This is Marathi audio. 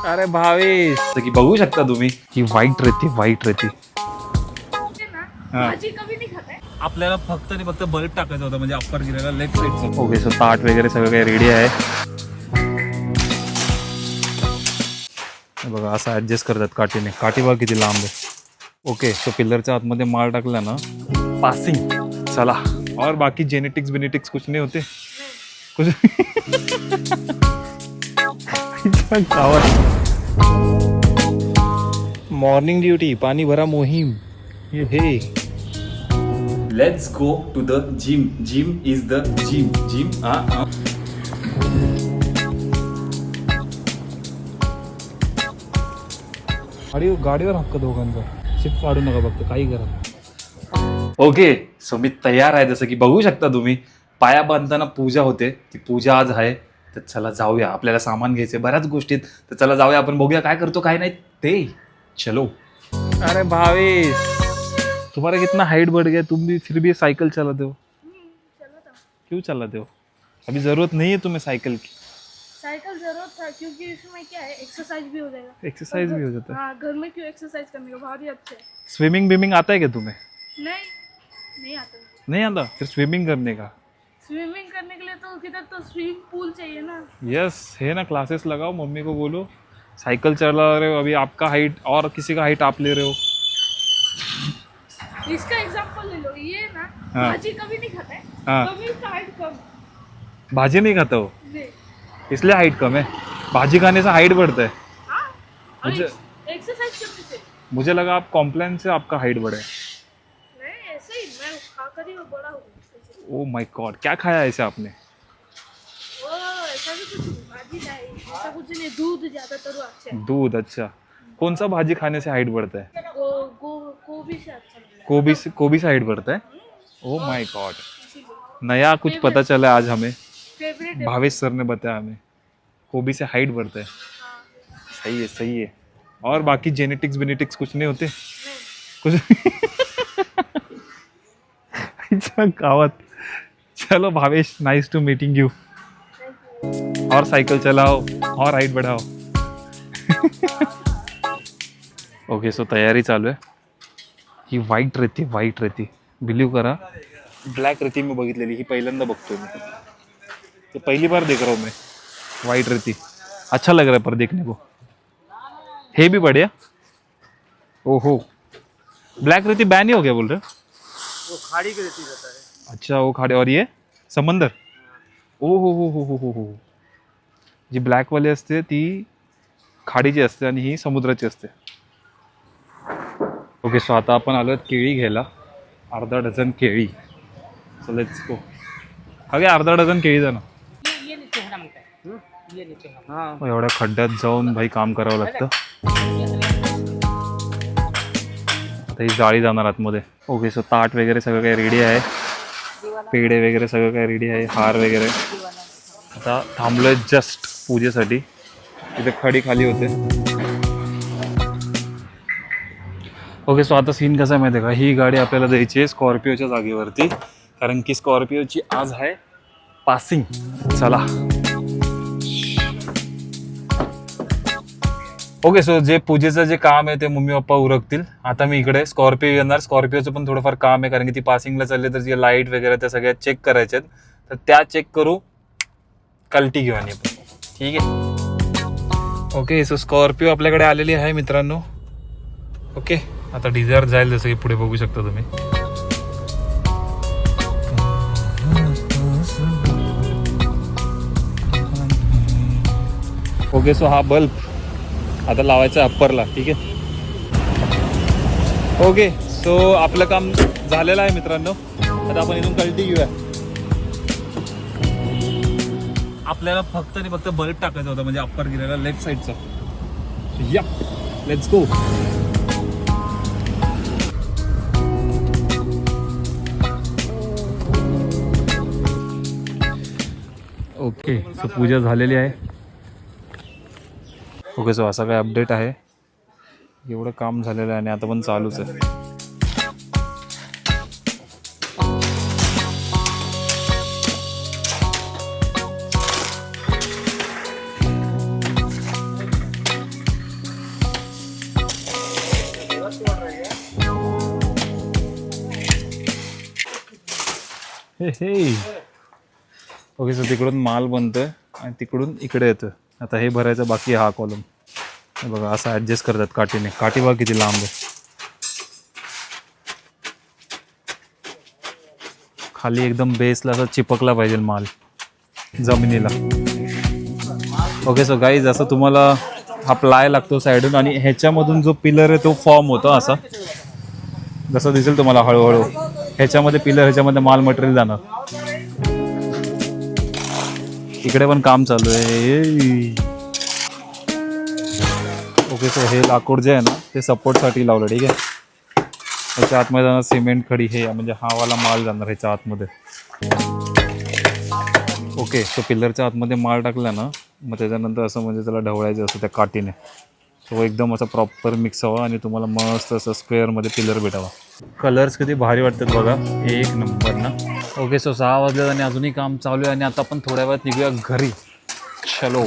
अरे भावेश की बघू शकता तुम्ही ही वाईट रेती आपल्याला फक्त आणि फक्त बल्ब टाकायचा होता म्हणजे अप्पर गिरायला लेफ्ट साईडचा. ओके सो ताट वगैरे सगळं काही रेडी आहे. बघा असं ऍडजस्ट करतात काठीने. काठी बघा किती लांब आहे. ओके सो पिलरच्या आतमध्ये माल टाकला ना पासिंग. चला और बाकी जेनेटिक्स बेनेटिक्स कुछ नहीं होते कुछ मॉर्निंग ड्यूटी पानी भरा मोहीम ये हे. Let's go to the gym. Gym is the gym. Gym गाडीवर हक्क दोघांचा. शिफ्ट काढू नका फक्त काही करा. ओके सो मी तयार आहे. जसं की बघू शकता तुम्ही पाया बांधताना पूजा होते. ती पूजा आज आहे तर चला जाऊया. आपल्याला सामान घ्यायचे बऱ्याच गोष्टीत तर चला जाऊया. आपण बघूया काय करतो काय नाही ते. चलो. अरे भावेश तुम्हारा कितना हाइट बढ़ गया. तुम भी फिर भी साइकिल चलाते हो. क्यों चलाते हो. अभी जरूरत नहीं है तुम्हें साइकिल की. साइकिल जरूरत था क्योंकि इसमें क्या है एक्सरसाइज भी हो जाएगा. एक्सरसाइज भी हो जाता है. हाँ घर में क्यों एक्सरसाइज करने का बहुत ही अच्छा है. स्विमिंग बिमिंग आता है क्या तुम्हें. नहीं आता. नहीं आता फिर स्विमिंग करने का. स्विमिंग करने के लिए तो किधर तो स्विमिंग पूल चाहिए ना. यस है ना क्लासेस लगाओ. मम्मी को बोलो साइकिल चला रहे हो. अभी आपका हाइट और किसी का हाइट आप ले रहे हो. इसका एग्जांपल ले लो. ये ना हाँ. भाजी कभी नहीं खाता है. हाँ. कभी इसका हाइट कम. भाजी नहीं खाता हो नहीं. इसलिए हाइट कम है. भाजी खाने से हाइट बढ़ता है. हाँ. मुझे एक्सरसाइज करने से. मुझे लगा आप कॉम्प्लेन से आपका हाइट बढ़े. नहीं ऐसे ही मैं खाकर ही बड़ा हूँ. ओ माय गॉड क्या खाया ऐसे आपने. ओ ऐसा भी कुछ नहीं. भाजी नहीं ऐसा कुछ नहीं. दूध ज्यादातर अच्छा है. दूध. अच्छा कौन सा भाजी खाने से हाइट बढ़ता है. गोभी से अच्छा लगता है. गोभी से हाइट बढ़ता है. ओ माय गॉड नया कुछ पता चला आज हमें. फेवरेट भावेश सर ने बताया हमें गोभी से हाइट बढ़ता है. सही है सही है. और बाकी जेनेटिक्स बेनेटिक्स कुछ नहीं होते कुछ गावात. चलो Bhavesh nice to meeting you. और साइकिल चलाओ और हाइट बढ़ाओ. ओके सो तयारी चालू आहे. ही वाईट रेती बिलीव करा. ब्लॅक रेती मी बघितलेली ही पहिल्यांदा बघतोय मी. तो पहली बार देख रहा हूँ मैं वाइट रेती. अच्छा लग रहा है पर देखने को. है भी बढ़िया. ओहो ब्लैक रेती बैन ही हो गया बोल रहे. वो खाड़ी की रेती रहता है. अच्छा वो खाड़ी. और ये समंदर. ओ हो जी ब्लॅक वाली असते ती खाडीची असते आणि ही समुद्राची असते. ओके सो आता आपण आलो केळी घ्यायला. अर्धा डझन केळी. So let's go. अगे अर्धा डझन केळी जा ना. एवढ्या खड्ड्यात जाऊन भाई काम करावं लागतं. आता ही जाळी जाणार आतमध्ये. ओके सो ताट वगैरे सगळं काही रेडी आहे. पेढे वगैरे सगळं काही रेडी आहे. हार वगैरे. आता थांबलोय जस्ट पूजेसाठी. इथे खडी खाली होते. ओके सो आता सीन कसा आहे माहिती आहे का. ही गाडी आपल्याला द्यायची आहे स्कॉर्पिओच्या जागेवरती कारण की स्कॉर्पिओची आज आहे पासिंग. चला. ओके सो जे पूजेचं जे काम आहे ते मम्मी पप्पा उरकतील. आता मी इकडे स्कॉर्पिओ येणार. स्कॉर्पिओचं पण थोडंफार काम आहे कारण की ती पासिंगला चालली तर जे लाईट वगैरे त्या सगळ्या चेक करायच्या आहेत. तर त्या चेक करू. कल्टी घेऊ आणि आपण. ठीक आहे. ओके सो स्कॉर्पिओ आपल्याकडे आलेली आहे मित्रांनो. ओके आता डिझायर जाईल जसं की पुढे बघू शकता तुम्ही. ओके सो हा बल्ब आता लावायचा अप्परला. ठीक आहे. ओके सो आपलं काम झालेलं आहे मित्रांनो. आता आपण इथून कल्टी घेऊया. आपल्याला फक्त आणि फक्त बल्ब टाकायचा होता म्हणजे अप्पर गिरायला लेफ्ट साईडचा. या लेट्स गो. ओके सो पूजा झालेली आहे. ओके सो असा काय अपडेट आहे. एवढं काम झालेलं आहे आणि आता पण चालूच आहे. ओके, सो तिकडून माल बनतोय आणि तिकडून इकडे येतोय. आता हे भरायचं बाकी आहे हा कॉलम. हे बघा असं ॲडजस्ट करतात काठीने. काठी बघा किती लांब आहे. खाली एकदम बेसला असं चिपकला पाहिजे माल जमिनीला. ओके, सो गाईज असं तुम्हाला हा प्लाय लागतो साईडून आणि ह्याच्यामधून जो पिलर आहे तो फॉर्म होतो असा, जसं दिसेल तुम्हाला हळूहळू. ह्याच्यामध्ये पिलर, ह्याच्यामध्ये माल मटेरियल जाणार. इकडे पण काम चालू आहे. ओके, सो हे लाकूड जे आहे ना ते सपोर्टसाठी लावलं. ठीक आहे, ह्याच्या आतमध्ये जाणार सिमेंट खडी, हे म्हणजे हा वाला माल जाणार ह्याच्या आतमध्ये. ओके, सो पिलरच्या आतमध्ये माल टाकला ना, मग त्याच्यानंतर असं म्हणजे त्याला ढवळायचं असतं त्या काठीने. तो एकदम असं प्रॉपर मिक्स व्हावा आणि तुम्हाला मस्त असं स्क्वेअरमध्ये पिलर भेटावा. कलर्स किती भारी वाटतात बघा, एक नंबर ना. ओके, सो 6 वाजले आणि अजूनही काम चालू आहे आणि आता आपण थोड्या वेळात निघूया घरी. चलो.